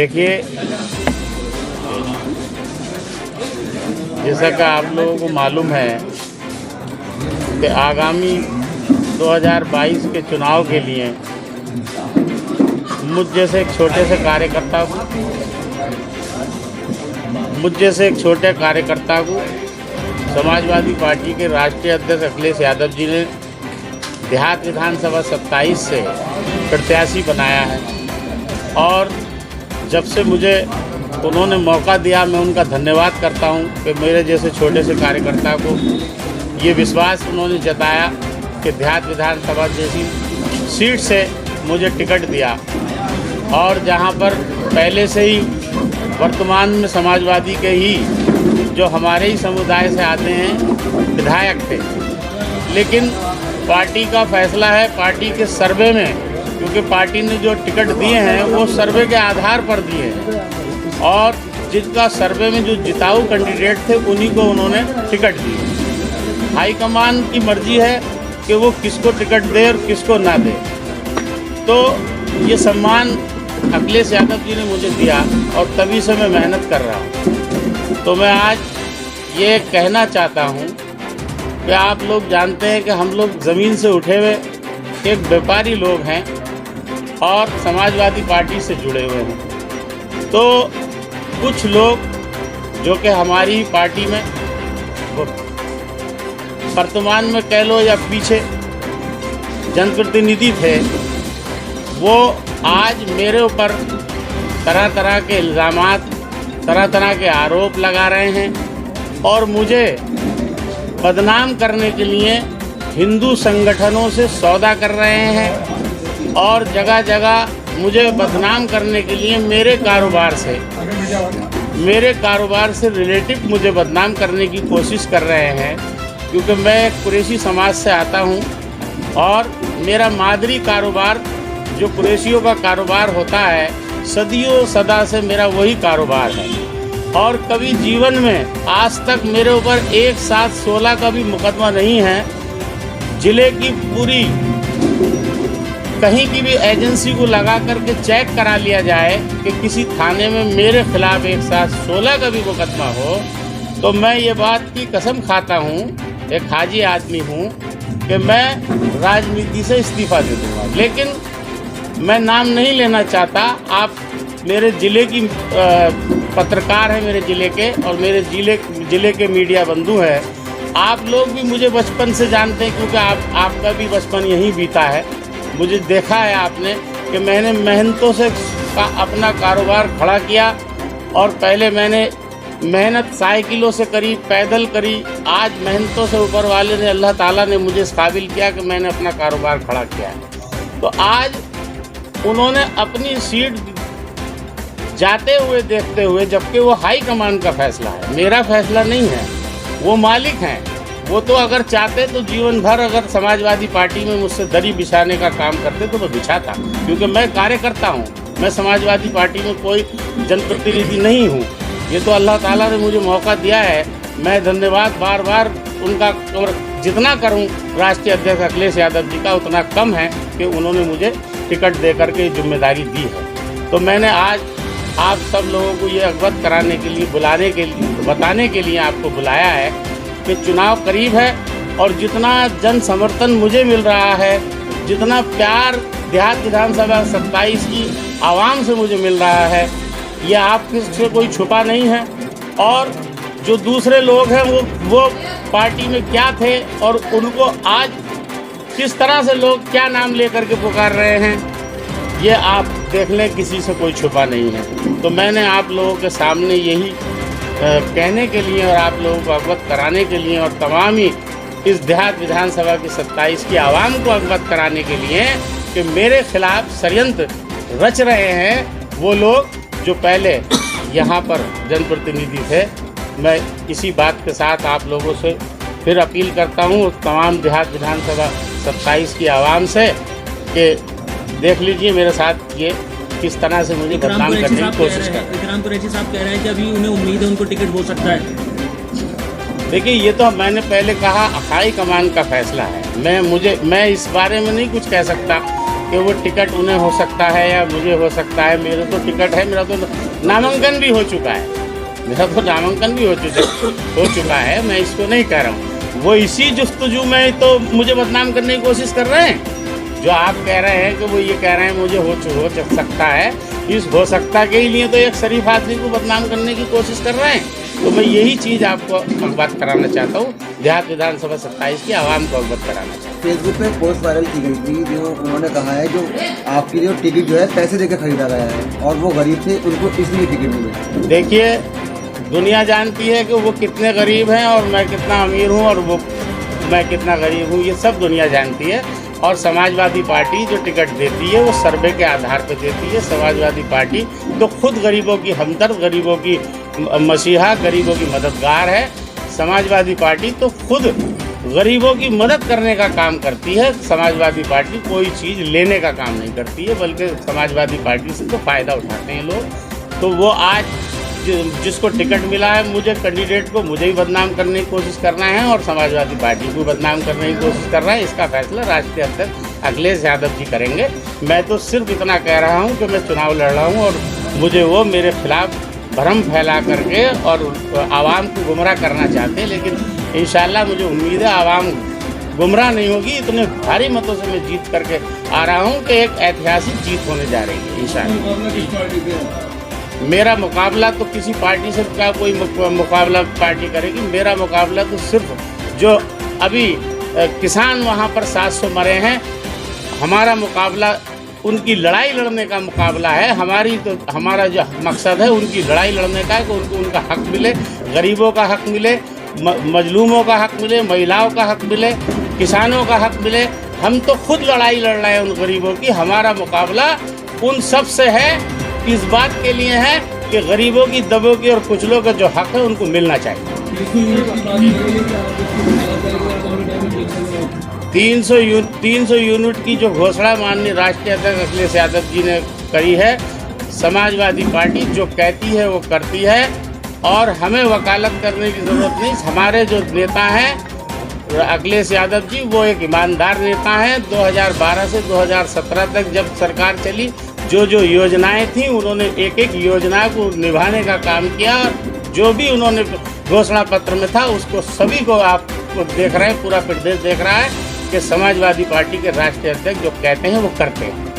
देखिए, जैसा कि आप लोगों को मालूम है कि आगामी 2022 के चुनाव के लिए मुझ जैसे एक छोटे कार्यकर्ता को समाजवादी पार्टी के राष्ट्रीय अध्यक्ष अखिलेश यादव जी ने देहात विधानसभा 27 से प्रत्याशी बनाया है। और जब से मुझे उन्होंने मौका दिया, मैं उनका धन्यवाद करता हूं कि मेरे जैसे छोटे से कार्यकर्ता को ये विश्वास उन्होंने जताया कि देहात विधानसभा जैसी सीट से मुझे टिकट दिया। और जहां पर पहले से ही वर्तमान में समाजवादी के ही जो हमारे ही समुदाय से आते हैं विधायक थे, लेकिन पार्टी का फैसला है, पार्टी के सर्वे में, क्योंकि पार्टी ने जो टिकट दिए हैं वो सर्वे के आधार पर दिए हैं और जिनका सर्वे में जो जिताऊ कैंडिडेट थे उन्हीं को उन्होंने टिकट दी। हाईकमान की मर्जी है कि वो किसको टिकट दे और किसको ना दे। तो ये सम्मान अखिलेश यादव जी ने मुझे दिया और तभी से मैं मेहनत कर रहा हूँ। तो मैं आज ये कहना चाहता हूँ कि आप लोग जानते हैं कि हम लोग ज़मीन से उठे हुए एक व्यापारी लोग हैं और समाजवादी पार्टी से जुड़े हुए हैं। तो कुछ लोग जो कि हमारी पार्टी में वर्तमान में कह लो या पीछे जनप्रतिनिधि थे, वो आज मेरे ऊपर तरह तरह के इल्ज़ामात, तरह तरह के आरोप लगा रहे हैं और मुझे बदनाम करने के लिए हिंदू संगठनों से सौदा कर रहे हैं और जगह जगह मुझे बदनाम करने के लिए मेरे कारोबार से रिलेटिव मुझे बदनाम करने की कोशिश कर रहे हैं, क्योंकि मैं कुरैशी समाज से आता हूं और मेरा मादरी कारोबार जो कुरैशियों का कारोबार होता है, सदियों सदा से मेरा वही कारोबार है। और कभी जीवन में आज तक मेरे ऊपर एक साथ 16 का भी मुकदमा नहीं है। जिले की पूरी कहीं की भी एजेंसी को लगा करके चेक करा लिया जाए कि किसी थाने में मेरे खिलाफ एक साथ 16 का भी मुकदमा हो, तो मैं ये बात की कसम खाता हूँ, एक हाजी आदमी हूँ, कि मैं राजनीति से इस्तीफ़ा दे दूँगा। लेकिन मैं नाम नहीं लेना चाहता। आप मेरे ज़िले की पत्रकार हैं, मेरे ज़िले के, और मेरे ज़िले के मीडिया बंधु हैं। आप लोग भी मुझे बचपन से जानते हैं, क्योंकि आपका भी बचपन यहीं बीता है। मुझे देखा है आपने कि मैंने मेहनतों से अपना कारोबार खड़ा किया और पहले मैंने मेहनत साइकिलों से करी, पैदल करी। आज मेहनतों से ऊपर वाले ने, अल्लाह ताला ने मुझे इस काबिल किया कि मैंने अपना कारोबार खड़ा किया है। तो आज उन्होंने अपनी सीट जाते हुए देखते हुए, जबकि वो हाई कमान का फैसला है, मेरा फैसला नहीं है, वो मालिक हैं। वो तो अगर चाहते तो जीवन भर अगर समाजवादी पार्टी में मुझसे दरी बिछाने का काम करते तो मैं बिछाता, क्योंकि मैं कार्यकर्ता हूँ, मैं समाजवादी पार्टी में कोई जनप्रतिनिधि नहीं हूँ। ये तो अल्लाह ताला ने मुझे मौका दिया है। मैं धन्यवाद बार बार उनका, और जितना करूँ राष्ट्रीय अध्यक्ष अखिलेश यादव जी का उतना कम है कि उन्होंने मुझे टिकट दे करके जिम्मेदारी दी है। तो मैंने आज आप सब लोगों को ये अवगत कराने के लिए, बताने के लिए आपको बुलाया है कि चुनाव करीब है और जितना जन समर्थन मुझे मिल रहा है, जितना प्यार देहात विधानसभा 27 की आवाम से मुझे मिल रहा है, ये आपसे कोई छुपा नहीं है। और जो दूसरे लोग हैं वो पार्टी में क्या थे और उनको आज किस तरह से लोग क्या नाम लेकर के पुकार रहे हैं, ये आप देख लें, किसी से कोई छुपा नहीं है। तो मैंने आप लोगों के सामने यही कहने के लिए और आप लोगों को अवगत कराने के लिए और तमाम ही इस देहात विधानसभा की 27 की आवाम को अवगत कराने के लिए कि मेरे खिलाफ षड्यंत्र रच रहे हैं वो लोग जो पहले यहाँ पर जनप्रतिनिधि थे। मैं इसी बात के साथ आप लोगों से फिर अपील करता हूँ तमाम देहात विधानसभा 27 की आवाम से कि देख लीजिए मेरे साथ ये किस तरह से मुझे बदनाम करने की कोशिश कर रहे हैं। विक्रांत कुरैशी साहब कह रहे हैं कि अभी उन्हें उम्मीद है उनको टिकट हो सकता है। देखिए, ये तो मैंने पहले कहा हाई कमान का फैसला है। मैं इस बारे में नहीं कुछ कह सकता। कि वो टिकट उन्हें हो सकता है या मुझे हो सकता है। मेरे तो टिकट है, मेरा तो नामांकन भी हो चुका है, हो चुका है। मैं इसको नहीं कह रहा हूँ। वो इसी जुस्तजू में तो मुझे बदनाम करने की कोशिश कर रहे हैं। जो आप कह रहे हैं कि वो ये कह रहे हैं मुझे हो सकता है, इस हो सकता के ही लिए तो एक शरीफ आदमी को बदनाम करने की कोशिश कर रहे हैं। तो मैं यही चीज़ आपको अवगत कराना चाहता हूँ, देहात विधानसभा 27 की आवाम को अवगत कराना चाहता हूँ। फेसबुक पे पोस्ट वायरल की गई थी, जो उन्होंने कहा है जो आपकी जो टिकट जो है पैसे देकर खरीदा गया है और वो गरीब थे, उनको इसलिए टिकट मिली। देखिए, दुनिया जानती है कि वो कितने गरीब हैं और मैं कितना अमीर हूँ, और वो मैं कितना गरीब हूँ, ये सब दुनिया जानती है। और समाजवादी पार्टी जो टिकट देती है वो सर्वे के आधार पर देती है। समाजवादी पार्टी तो खुद गरीबों की हमदर्द, गरीबों की मसीहा, गरीबों की मददगार है। समाजवादी पार्टी तो खुद गरीबों की मदद करने का काम करती है। समाजवादी पार्टी कोई चीज़ लेने का काम नहीं करती है, बल्कि समाजवादी पार्टी से तो फ़ायदा उठाते हैं लोग। तो वो आज जिसको टिकट मिला है, मुझे कैंडिडेट को मुझे ही बदनाम करने की कोशिश करना है और समाजवादी पार्टी को बदनाम करने की कोशिश कर रहा है। इसका फैसला राष्ट्रीय अध्यक्ष अखिलेश यादव जी करेंगे। मैं तो सिर्फ इतना कह रहा हूं कि मैं चुनाव लड़ रहा हूं और मुझे वो मेरे खिलाफ भ्रम फैला करके और आवाम को गुमराह करना चाहते हैं, लेकिन इंशाल्लाह मुझे उम्मीद है आवाम गुमराह नहीं होगी। इतने भारी मतों से मैं जीत करके आ रहा हूँ कि एक ऐतिहासिक जीत होने जा रही है इंशाल्लाह। मेरा मुकाबला तो किसी पार्टी से का कोई मुकाबला पार्टी करेगी। मेरा मुकाबला तो सिर्फ जो अभी किसान वहाँ पर 700 मरे हैं, हमारा मुकाबला उनकी लड़ाई लड़ने का मुकाबला है। हमारा जो मकसद है उनकी लड़ाई लड़ने का है कि उनको उनका हक मिले, गरीबों का हक मिले, मजलूमों का हक मिले, महिलाओं का हक मिले, किसानों का हक मिले। हम तो खुद लड़ाई लड़ रहे हैं उन गरीबों की। हमारा मुकाबला उन सब से है, इस बात के लिए है कि गरीबों की, दबों की और कुचलों का जो हक है उनको मिलना चाहिए। 300 यूनिट की जो घोषणा माननीय राष्ट्रीय अध्यक्ष अखिलेश यादव जी ने करी है, समाजवादी पार्टी जो कहती है वो करती है और हमें वकालत करने की ज़रूरत नहीं। हमारे जो नेता हैं अखिलेश यादव जी, वो एक ईमानदार नेता हैं। 2012 से 2017 तक जब सरकार चली, जो योजनाएं थी उन्होंने एक एक योजना को निभाने का काम किया। जो भी उन्होंने घोषणा पत्र में था उसको सभी को आपको देख रहे हैं, पूरा प्रदेश देख रहा है कि समाजवादी पार्टी के राष्ट्रीय अध्यक्ष जो कहते हैं वो करते हैं।